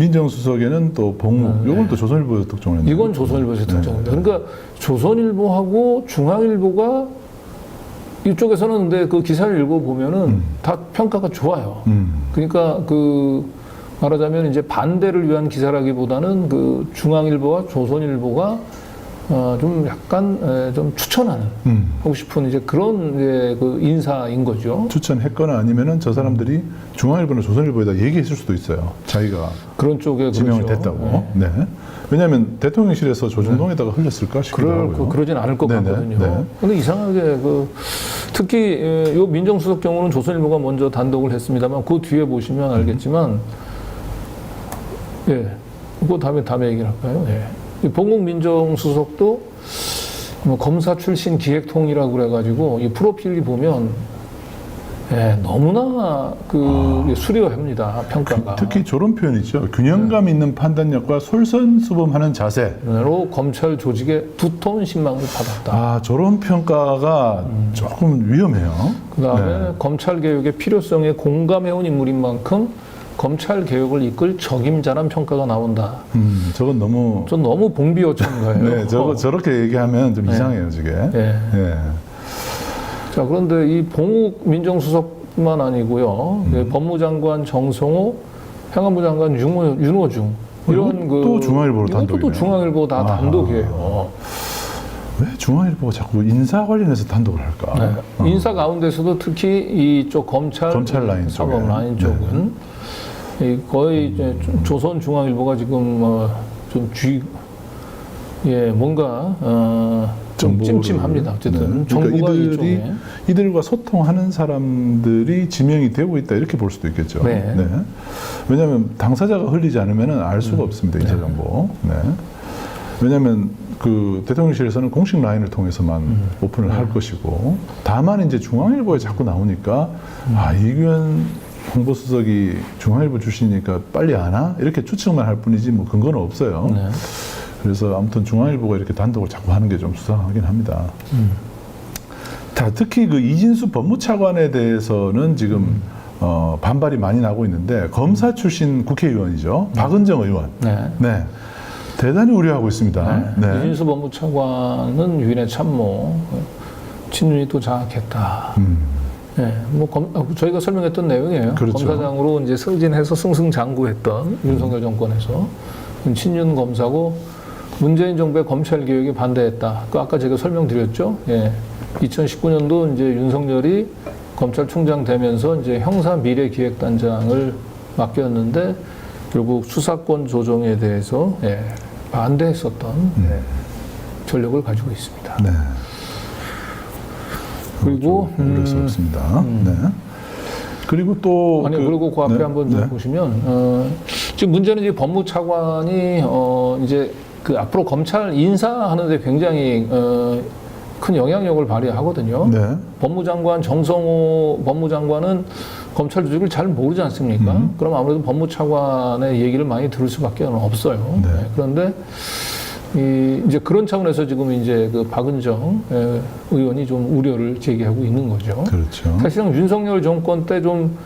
민정수석에는 또 봉욱, 요건 또 조선일보에서 특종했네요. 이건 조선일보에서 특종입니다. 그러니까 조선일보하고 중앙일보가 이쪽에서는 근데 그 기사를 읽어보면은 다 평가가 좋아요. 그러니까 그 말하자면 이제 반대를 위한 기사라기보다는 그 중앙일보와 조선일보가 좀 약간 좀 추천하는 하고 싶은 이제 그런 이제 그 인사인 거죠. 추천했거나 아니면은 저 사람들이 중앙일보나 조선일보에다 얘기했을 수도 있어요. 자기가 그런 쪽에 지명이 그렇죠. 됐다고. 네. 왜냐하면 대통령실에서 조중동에다가 흘렸을까 싶기도 하고요. 그러진 않을 것 네네. 같거든요. 네. 근데 이상하게 그 특히 요 민정수석 경우는 조선일보가 먼저 단독을 했습니다만 그 뒤에 보시면 알겠지만 예, 그거 다음에 얘기를 할까요? 예. 이 봉욱 민정수석도 뭐 검사 출신 기획통이라고 그래가지고 이 프로필이 보면 예, 너무나 그 수려합니다. 평가가. 특히 저런 표현 있죠. 균형감 있는 판단력과 솔선수범하는 자세로 검찰 조직에 두터운 신망을 받았다. 아, 저런 평가가 조금 위험해요. 그다음에 검찰 개혁의 필요성에 공감해온 인물인 만큼 검찰 개혁을 이끌 적임자란 평가가 나온다. 저건 너무 전 너무 봉비어찬 거예요. 네, 저렇게 얘기하면 좀 이상해요, 저게. 예. 예. 자, 그런데 이 봉욱 민정수석뿐만 아니고요. 법무장관 정성호, 행안부 장관 윤호중 이런 또 중앙일보로 이것도 단독이네요. 또 중앙일보 다 단독이에요. 왜 중앙일보가 자꾸 인사 관련해서 단독을 할까? 네. 인사 가운데서도 특히 이쪽 검찰 라인 쪽에. 사법 라인 쪽은 거의 이제 조선중앙일보가 지금 뭔가 좀 찜찜합니다. 어쨌든 네. 그러니까 정부가 이쪽에 이들과 소통하는 사람들이 지명이 되고 있다 이렇게 볼 수도 있겠죠. 네. 왜냐하면 당사자가 흘리지 않으면 알 수가 없습니다. 인사 정보. 네. 왜냐하면 그 대통령실에서는 공식 라인을 통해서만 오픈을 할 것이고, 다만 이제 중앙일보에 자꾸 나오니까 이규현 홍보수석이 중앙일보 출신이니까 빨리 아나? 이렇게 추측만 할 뿐이지 뭐 근거는 없어요. 네. 그래서 아무튼 중앙일보가 이렇게 단독을 자꾸 하는 게 좀 수상하긴 합니다. 특히 그 이진수 법무차관에 대해서는 지금 반발이 많이 나고 있는데, 검사 출신 국회의원이죠. 박은정 의원. 네. 대단히 우려하고 있습니다. 네. 이진수 법무차관은 유인의 참모, 친윤이 또 장악했다. 네, 저희가 설명했던 내용이에요. 그렇죠. 검사장으로 이제 승진해서 승승장구했던 윤석열 정권에서 친윤 검사고 문재인 정부의 검찰 개혁에 반대했다. 그 아까 제가 설명드렸죠. 예. 2019년도 이제 윤석열이 검찰총장 되면서 이제 형사 미래기획단장을 맡겼는데 결국 수사권 조정에 대해서 반대했었던 전력을 가지고 있습니다. 네. 그리고 모를 수 없습니다. 네. 그리고 또 그리고 그 앞에 한번 좀 보시면 지금 문제는 이제 법무차관이 이제 그 앞으로 검찰 인사하는데 굉장히 큰 영향력을 발휘하거든요. 네. 법무장관 정성호 법무장관은 검찰 조직을 잘 모르지 않습니까? 그럼 아무래도 법무차관의 얘기를 많이 들을 수밖에 없어요. 네. 그런데 이제 그런 차원에서 지금 이제 그 박은정 의원이 좀 우려를 제기하고 있는 거죠. 그렇죠. 사실상 윤석열 정권 때 좀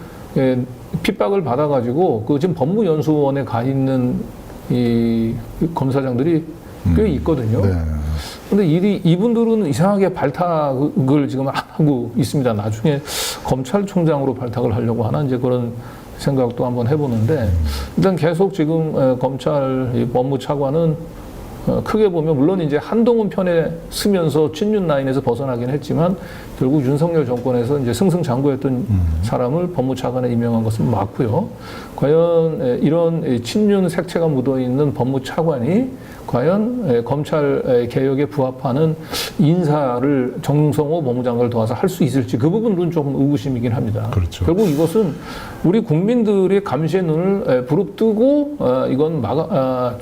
핍박을 받아가지고 그 지금 법무연수원에 가 있는 이 검사장들이 꽤 있거든요. 네. 근데 이분들은 이상하게 발탁을 지금 안 하고 있습니다. 나중에 검찰총장으로 발탁을 하려고 하나 이제 그런 생각도 한번 해보는데, 일단 계속 지금 검찰 법무차관은 크게 보면 물론 이제 한동훈 편에 쓰면서 친윤 라인에서 벗어나긴 했지만 결국 윤석열 정권에서 이제 승승장구했던 사람을 법무차관에 임명한 것은 맞고요. 과연 이런 친윤 색채가 묻어 있는 법무차관이 과연 검찰 개혁에 부합하는 인사를 정성호 법무장관을 도와서 할 수 있을지, 그 부분은 조금 의구심이긴 합니다. 그렇죠. 결국 이것은 우리 국민들의 감시의 눈을 부릅뜨고 이건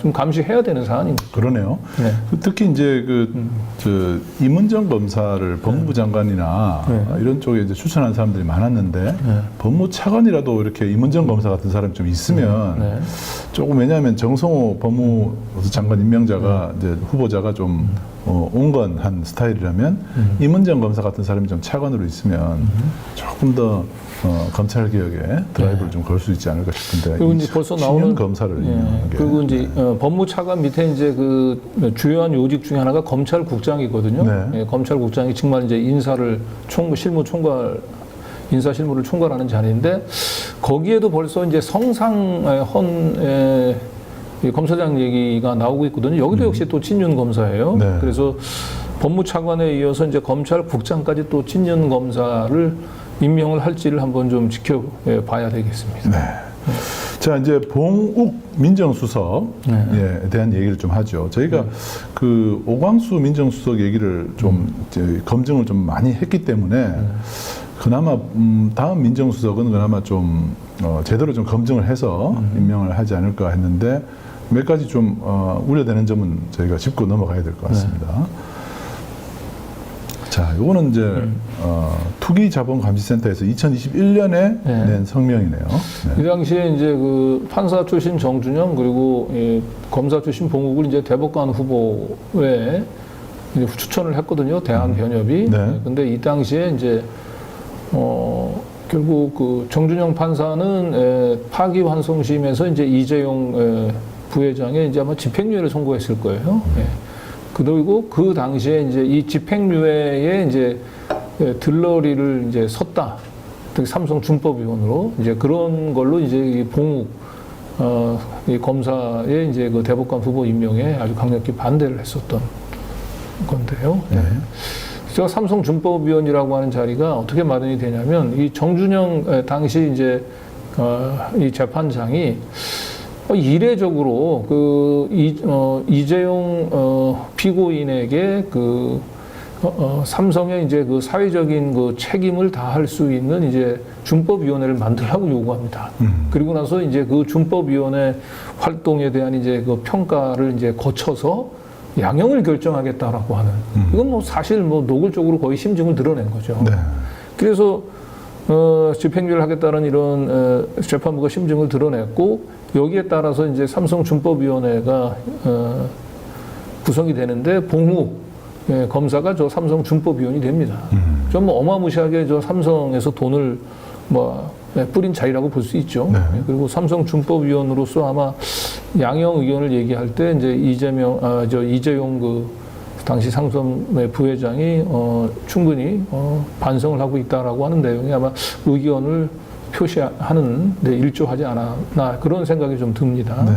좀 감시해야 되는 사안인 거죠. 그러네요. 네. 특히 이제 임은정 검사를 법무부 장관이나 이런 쪽에 이제 추천한 사람들이 많았는데 법무차관이라도 이렇게 임은정 검사 같은 사람이 좀 있으면 조금 왜냐하면 정성호 법무부 장관 임명자가 이제 후보자가 좀 온건한 스타일이라면 임은정 검사 같은 사람이 좀 차관으로 있으면 조금 더 검찰 개혁에 드라이브를 좀 걸 수 있지 않을까 싶은데 그리고 이제 벌써 나오는 검사를 임명한 게 그리고 이제 법무차관 밑에 이제 그 주요한 요직 중에 하나가 검찰국장이거든요. 네. 예, 검찰국장이 정말 이제 인사를 실무 총괄 인사 실무를 총괄하는 자리인데 거기에도 벌써 이제 성상헌 검사장 얘기가 나오고 있거든요. 여기도 역시 또 친윤 검사예요. 네. 그래서 법무차관에 이어서 이제 검찰국장까지 또 친윤 검사를 임명을 할지를 한번 좀 지켜봐야 되겠습니다. 네. 자, 이제 봉욱 민정수석에 대한 얘기를 좀 하죠. 저희가 그 오광수 민정수석 얘기를 좀 이제 검증을 좀 많이 했기 때문에 그나마 다음 민정수석은 그나마 좀 제대로 좀 검증을 해서 임명을 하지 않을까 했는데 몇 가지 좀 우려되는 점은 저희가 짚고 넘어가야 될 것 같습니다. 자, 요거는 이제 투기자본감시센터에서 2021년에 낸 성명이네요. 이 당시에 이제 그 판사 출신 정준영 그리고 검사 출신 봉욱을 이제 대법관 후보에 이제 추천을 했거든요. 대한변협이. 네. 근데 이 당시에 이제 결국 그 정준영 판사는 파기환송심에서 이제 이재용 부회장의 이제 아마 집행유예를 선고했을 거예요. 그리고 그 당시에 이제 이 집행유예에 이제 들러리를 이제 섰다. 특히 삼성 준법위원으로 이제 그런 걸로 이제 이 봉욱 이 검사의 이제 그 대법관 후보 임명에 아주 강력히 반대를 했었던 건데요. 제가 삼성 준법위원이라고 하는 자리가 어떻게 마련이 되냐면 이 정준영 당시 이제 이 재판장이 이례적으로 그 이재용 피고인에게 그 삼성의 이제 그 사회적인 그 책임을 다할 수 있는 이제 준법위원회를 만들라고 요구합니다. 그리고 나서 이제 그 준법위원회 활동에 대한 이제 그 평가를 이제 거쳐서 양형을 결정하겠다라고 하는 이건 뭐 사실 뭐 노골적으로 거의 심증을 드러낸 거죠. 네. 그래서 집행유예를 하겠다는 이런 재판부가 심증을 드러냈고 여기에 따라서 이제 삼성 준법위원회가 구성이 되는데 봉욱 검사가 저 삼성 준법위원이 됩니다. 좀 뭐 어마무시하게 저 삼성에서 돈을 뭐 뿌린 자리라고 볼 수 있죠. 네. 그리고 삼성 준법위원으로서 아마 양형 의견을 얘기할 때 이제 이재용 그 당시 삼성의 부회장이 충분히 반성을 하고 있다라고 하는 내용이 아마 의견을 표시하는 데 일조하지 않았나 그런 생각이 좀 듭니다. 네.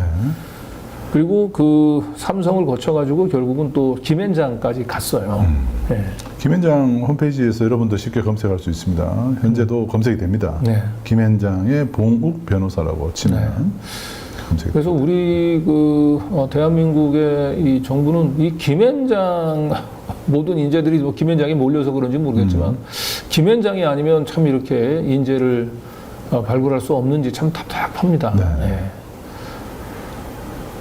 그리고 그 삼성을 거쳐가지고 결국은 또 김앤장까지 갔어요. 네. 김앤장 홈페이지에서 여러분도 쉽게 검색할 수 있습니다. 현재도 검색이 됩니다. 네. 김앤장의 봉욱 변호사라고 치면 검색이 그래서 우리 그 대한민국의 이 정부는 이 김앤장 모든 인재들이 뭐 김앤장이 몰려서 그런지 모르겠지만 김앤장이 아니면 참 이렇게 인재를 발굴할 수 없는지 참 답답합니다. 네. 네.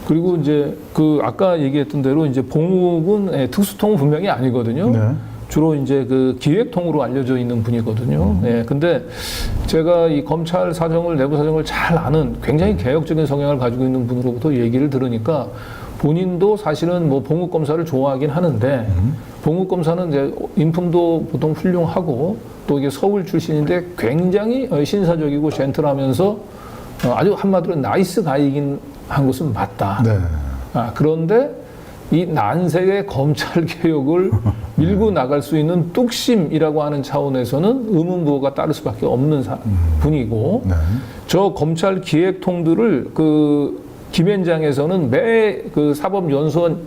그리고 이제 그 아까 얘기했던 대로 이제 봉욱은 특수통은 분명히 아니거든요. 네. 주로 이제 그 기획통으로 알려져 있는 분이거든요. 근데 제가 이 검찰 사정을 내부 사정을 잘 아는 굉장히 개혁적인 성향을 가지고 있는 분으로부터 얘기를 들으니까 본인도 사실은 뭐 봉욱 검사를 좋아하긴 하는데 봉욱 검사는 이제 인품도 보통 훌륭하고 또 이게 서울 출신인데 굉장히 신사적이고 젠틀하면서 아주 한마디로 나이스 가이긴 한 것은 맞다. 네. 그런데 이 난세의 검찰 개혁을 밀고 나갈 수 있는 뚝심이라고 하는 차원에서는 의문부호가 따를 수밖에 없는 분이고 네. 저 검찰 기획통들을 그 김앤장에서는 매 그 사법연수원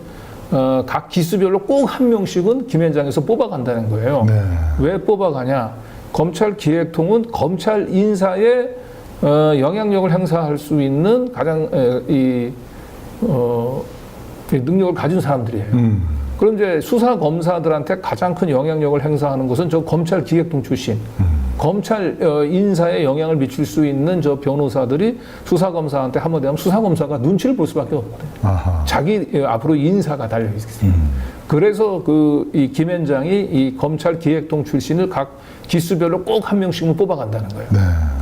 각 기수별로 꼭 한 명씩은 김앤장에서 뽑아간다는 거예요. 네. 왜 뽑아가냐? 검찰 기획통은 검찰 인사에 영향력을 행사할 수 있는 가장 능력을 가진 사람들이에요. 그런데 수사 검사들한테 가장 큰 영향력을 행사하는 것은 저 검찰 기획통 출신, 검찰 인사에 영향을 미칠 수 있는 저 변호사들이 수사 검사한테 한마디 하면 수사 검사가 눈치를 볼 수밖에 없거든요. 아하. 자기 앞으로 인사가 달려 있어요. 그래서 그 이 김앤장이 이 검찰 기획통 출신을 각 기수별로 꼭 한 명씩은 뽑아간다는 거예요. 네.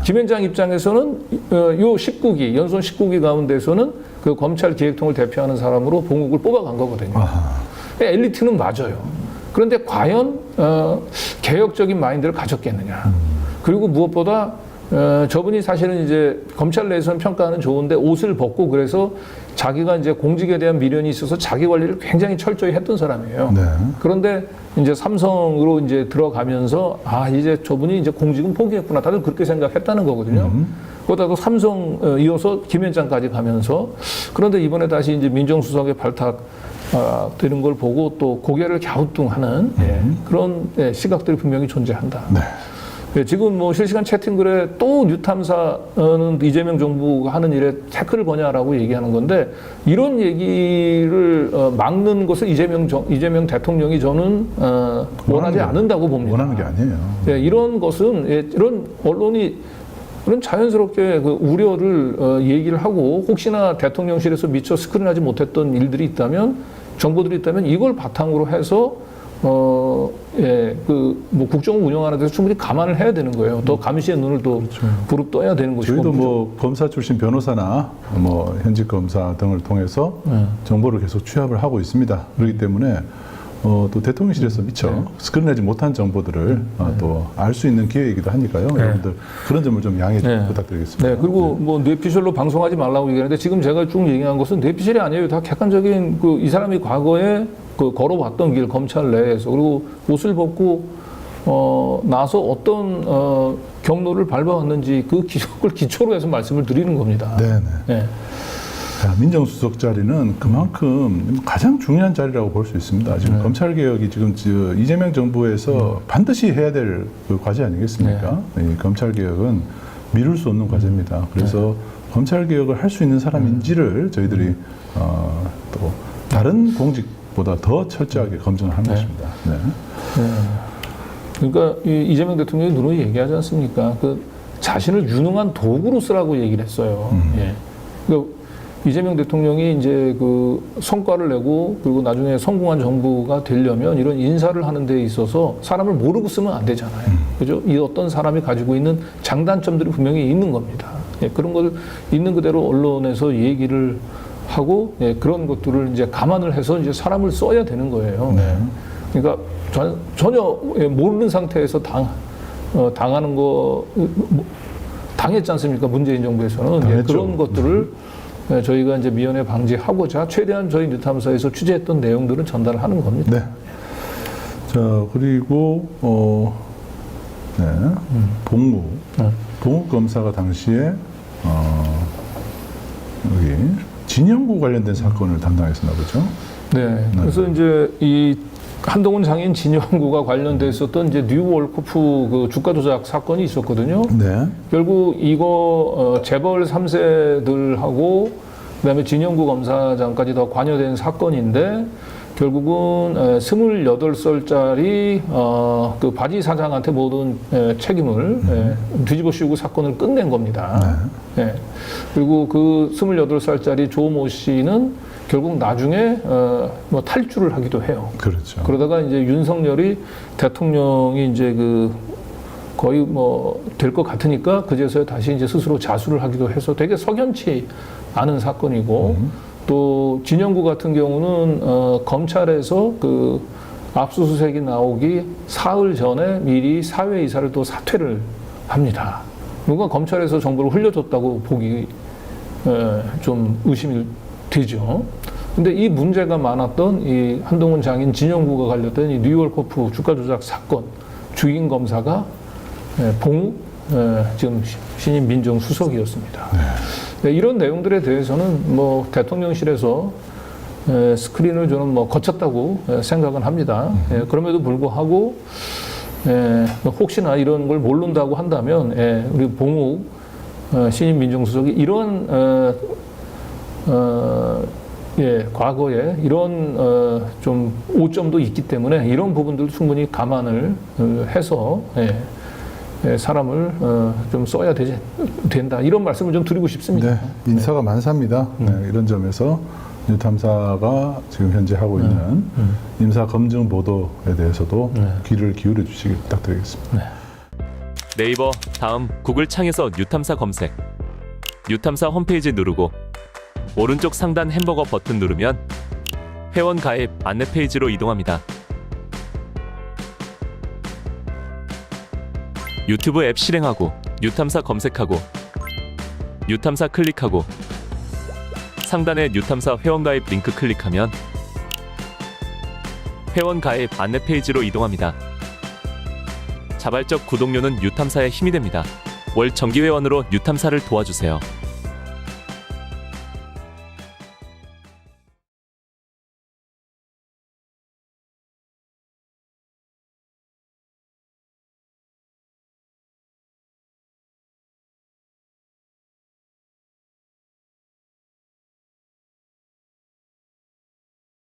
김현장 입장에서는 요 19기, 연손 19기 가운데서는 그 검찰 기획통을 대표하는 사람으로 봉욱을 뽑아간 거거든요. 엘리트는 맞아요. 그런데 과연 개혁적인 마인드를 가졌겠느냐. 그리고 무엇보다 저분이 사실은 이제 검찰 내에서는 평가는 좋은데 옷을 벗고 그래서 자기가 이제 공직에 대한 미련이 있어서 자기 관리를 굉장히 철저히 했던 사람이에요. 네. 그런데 이제 삼성으로 이제 들어가면서 이제 저분이 이제 공직은 포기했구나. 다들 그렇게 생각했다는 거거든요. 그러다가 삼성 이어서 김현장까지 가면서 그런데 이번에 다시 이제 민정수석의 발탁 되는 걸 보고 또 고개를 갸우뚱하는 그런 시각들이 분명히 존재한다. 네. 지금 뭐 실시간 채팅글에 또 뉴탐사는 이재명 정부가 하는 일에 태클을 거냐라고 얘기하는 건데 이런 얘기를 막는 것을 이재명 대통령이 저는 원하지 않는다고 봅니다. 원하는 게 아니에요. 이런 것은 이런 언론이 그런 자연스럽게 그 우려를 얘기를 하고 혹시나 대통령실에서 미처 스크린하지 못했던 일들이 있다면 정보들이 있다면 이걸 바탕으로 해서 뭐 국정을 운영하는 데서 충분히 감안을 해야 되는 거예요. 더 감시의 눈을 또 부릅떠야 되는 것이고. 저희도 뭐 검사 출신 변호사나 뭐 현직 검사 등을 통해서 정보를 계속 취합을 하고 있습니다. 그렇기 때문에 또 대통령실에서 미처 스크린하지 못한 정보들을 또 알 수 있는 기회이기도 하니까요. 여러분들 그런 점을 좀 양해 부탁드리겠습니다. 네, 그리고 뭐 뇌피셜로 방송하지 말라고 얘기하는데 지금 제가 쭉 얘기한 것은 뇌피셜이 아니에요. 다 객관적인 이 사람이 과거에 걸어왔던 길 검찰 내에서 그리고 옷을 벗고 나서 어떤 경로를 밟아왔는지 그걸 기초로 해서 말씀을 드리는 겁니다. 네네. 자, 민정수석 자리는 그만큼 가장 중요한 자리라고 볼 수 있습니다. 지금 검찰개혁이 지금 이재명 정부에서 반드시 해야 될 그 과제 아니겠습니까? 이 검찰개혁은 미룰 수 없는 과제입니다. 그래서 검찰개혁을 할 수 있는 사람인지를 저희들이 또 다른 공직보다 더 철저하게 검증을 하는 것입니다. 그러니까 이재명 대통령이 누누이 얘기하지 않습니까? 그 자신을 유능한 도구로 쓰라고 얘기를 했어요. 그러니까 이재명 대통령이 이제 그 성과를 내고 그리고 나중에 성공한 정부가 되려면 이런 인사를 하는 데 있어서 사람을 모르고 쓰면 안 되잖아요. 그죠? 이 어떤 사람이 가지고 있는 장단점들이 분명히 있는 겁니다. 그런 걸 있는 그대로 언론에서 얘기를 하고 그런 것들을 이제 감안을 해서 이제 사람을 써야 되는 거예요. 그러니까 전혀 모르는 상태에서 당하는 거 당했지 않습니까? 문재인 정부에서는 그런 것들을 저희가 이제 미연에 방지하고자 최대한 저희 뉴탐사에서 취재했던 내용들은 전달을 하는 겁니다. 네. 자, 그리고 봉욱 검사가 당시에 여기 진영구 관련된 사건을 담당했었나 보죠. 네. 그래서 이제 이 한동훈 장인 진영구가 관련돼 있었던 이제 뉴월코프 그 주가 조작 사건이 있었거든요. 네. 결국 이거 재벌 3세들하고 그다음에 진영구 검사장까지 더 관여된 사건인데 결국은 28살짜리 그 바지 사장한테 모든 책임을 뒤집어 씌우고 사건을 끝낸 겁니다. 그리고 그 28살짜리 조모 씨는 결국 나중에 뭐 탈주를 하기도 해요. 그렇죠. 그러다가 이제 윤석열이 대통령이 이제 그 거의 뭐 될 것 같으니까 그제서야 다시 이제 스스로 자수를 하기도 해서 되게 석연치 않은 사건이고 또 진영구 같은 경우는 검찰에서 그 압수수색이 나오기 사흘 전에 미리 사회이사를 또 사퇴를 합니다. 누가 검찰에서 정보를 흘려줬다고 보기 좀 의심이 되죠. 근데 이 문제가 많았던 이 한동훈 장인 진영구가 관련된 이 뉴월코프 주가 조작 사건 주인 검사가 봉욱 지금 신임 민정수석이었습니다. 이런 내용들에 대해서는 뭐 대통령실에서 스크린을 저는 뭐 거쳤다고 생각은 합니다. 그럼에도 불구하고 혹시나 이런 걸 모른다고 한다면 우리 봉욱 신임 민정수석이 이런 과거에 이런 좀 오점도 있기 때문에 이런 부분들 충분히 감안을 해서 사람을 좀 써야 된다 이런 말씀을 좀 드리고 싶습니다. 네, 인사가 만사입니다. 이런 점에서 뉴탐사가 지금 현재 하고 있는 인사 검증 보도에 대해서도 귀를 기울여 주시길 부탁드리겠습니다. 네이버 다음 구글 창에서 뉴탐사 검색, 뉴탐사 홈페이지 누르고 오른쪽 상단 햄버거 버튼 누르면 회원 가입 안내 페이지로 이동합니다. 유튜브 앱 실행하고 뉴탐사 검색하고 뉴탐사 클릭하고 상단에 뉴탐사 회원 가입 링크 클릭하면 회원 가입 안내 페이지로 이동합니다. 자발적 구독료는 뉴탐사의 힘이 됩니다. 월 정기 회원으로 뉴탐사를 도와주세요.